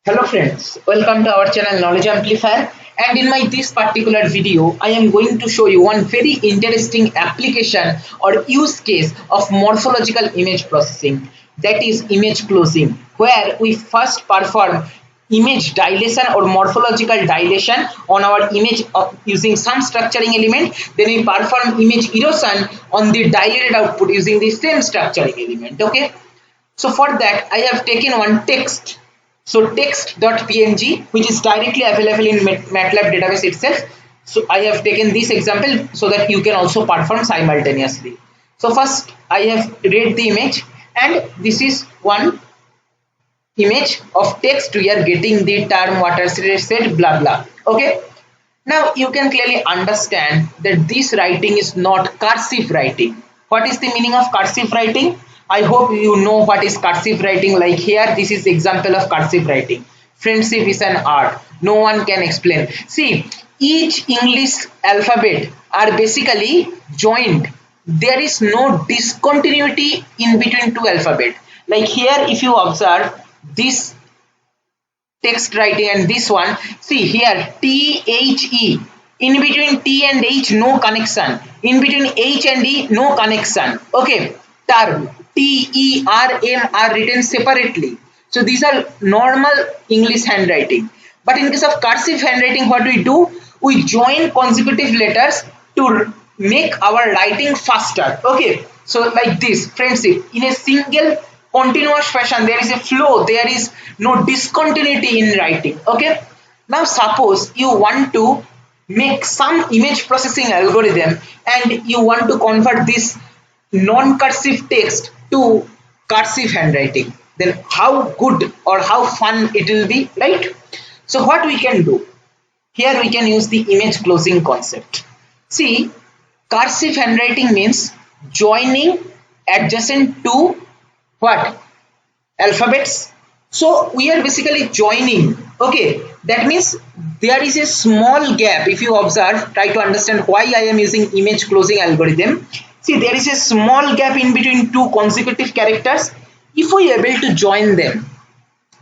Hello friends, welcome to our channel Knowledge Amplifier, and in my this particular video I am going to show you one very interesting application or use case of morphological image processing, that is image closing, where we first perform image dilation or morphological dilation on our image using some structuring element, then we perform image erosion on the dilated output using the same structuring element. Okay, so for that I have taken one text, so text.png, which is directly available in MATLAB database itself. So I have taken this example so that you can also perform simultaneously. So first I have read the image, and this is one image of text. We are getting the term water said blah blah. Okay, now you can clearly understand that this writing is not cursive writing. What is the meaning of cursive writing? I hope you know what is cursive writing. Like here, this is example of cursive writing. Friendship is an art. No one can explain. See, each English alphabet are basically joined. There is no discontinuity in between two alphabet. Like here, if you observe this text writing and this one, see here THE, in between T and H no connection, in between H and E no connection. Okay, term TERM are written separately. So these are normal English handwriting, but in case of cursive handwriting, what we do, we join consecutive letters to make our writing faster. Okay, so like this, friendship, in a single continuous fashion, there is a flow, there is no discontinuity in writing. Okay, now suppose you want to make some image processing algorithm and you want to convert this non-cursive text to cursive handwriting, then how good or how fun it will be, right? So what we can do here, we can use the image closing concept. See, cursive handwriting means joining adjacent to what? Alphabets. So we are basically joining. Okay, that means there is a small gap. If you observe, try to understand why I am using image closing algorithm. See, there is a small gap in between two consecutive characters. If we are able to join them,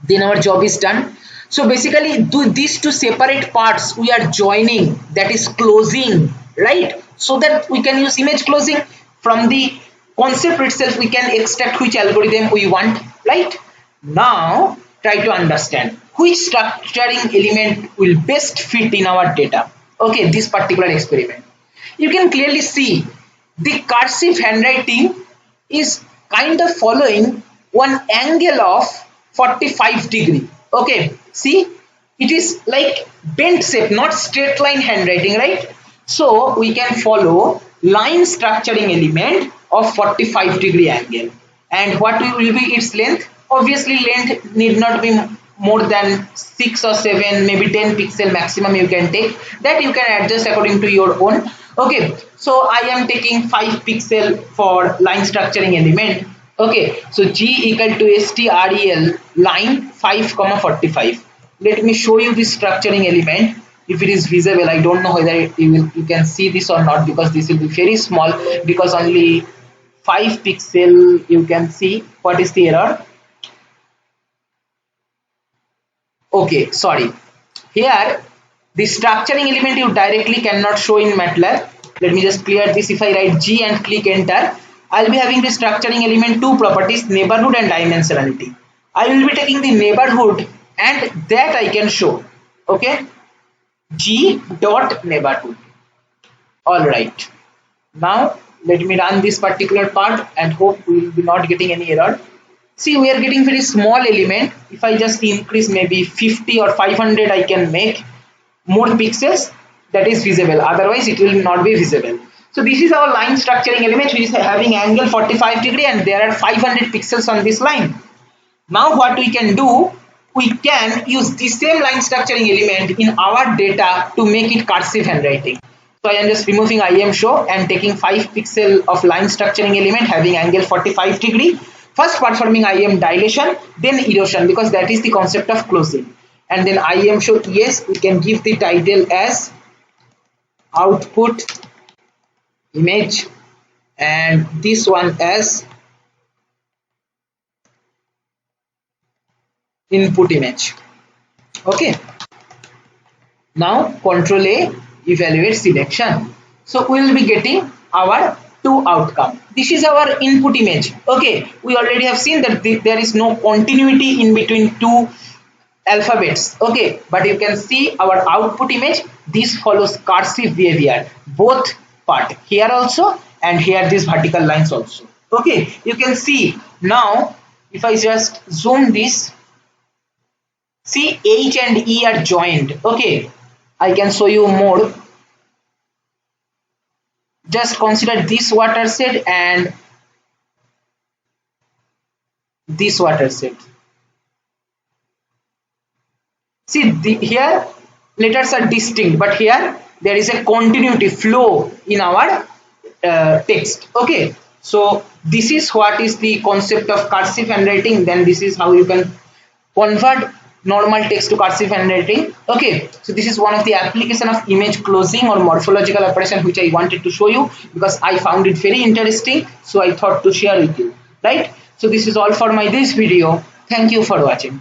then our job is done. So basically, these two separate parts we are joining, that is closing, right? So that we can use image closing. From the concept itself, we can extract which algorithm we want, right? Now try to understand which structuring element will best fit in our data. Okay, this particular experiment, you can clearly see the cursive handwriting is kind of following one angle of 45-degree. Okay, see, it is like bent shape, not straight line handwriting, right? So we can follow line structuring element of 45-degree angle. And what will be its length? Obviously length need not be more than 6 or 7, maybe 10 pixel maximum you can take. That you can adjust according to your own. Okay, so I am taking 5 pixel for line structuring element. Okay, so G equal to STREL line 5 comma 45. Let me show you this structuring element. If it is visible, I don't know whether you can see this or not, because this will be very small, because only 5 pixel you can see. What is the error? Okay, sorry. Here the structuring element you directly cannot show in MATLAB. Let me just clear this. If I write G and click enter, I'll be having the structuring element two properties, neighborhood and dimensionality. I will be taking the neighborhood and that I can show. Okay, G dot neighborhood. All right. Now let me run this particular part and hope we will be not getting any error. See, we are getting very small element. If I just increase maybe 50 or 500, I can make more pixels that is visible. Otherwise, it will not be visible. So this is our line structuring element, which is having angle 45-degree, and there are 500 pixels on this line. Now what we can do, we can use the same line structuring element in our data to make it cursive handwriting. So I am just removing IM show and taking 5 pixel of line structuring element having angle 45-degree. First performing IM dilation, then erosion, because that is the concept of closing. And then IM show, yes, we can give the title as output image and this one as input image. Okay, now control A, evaluate selection. So we will be getting our two outcome. This is our input image. Okay, we already have seen that there is no continuity in between two alphabets. Okay, but you can see our output image. This follows cursive behavior, both part here also and here these vertical lines also. Okay, you can see now if I just zoom this, see H and E are joined. Okay, I can show you more. Just consider this watershed and this watershed. See here letters are distinct, but here there is a continuity flow in our text. Okay, so this is what is the concept of cursive handwriting. Then this is how you can convert normal text to cursive handwriting. Okay, so this is one of the application of image closing or morphological operation which I wanted to show you because I found it very interesting, so I thought to share with you, right? So this is all for my this video. Thank you for watching.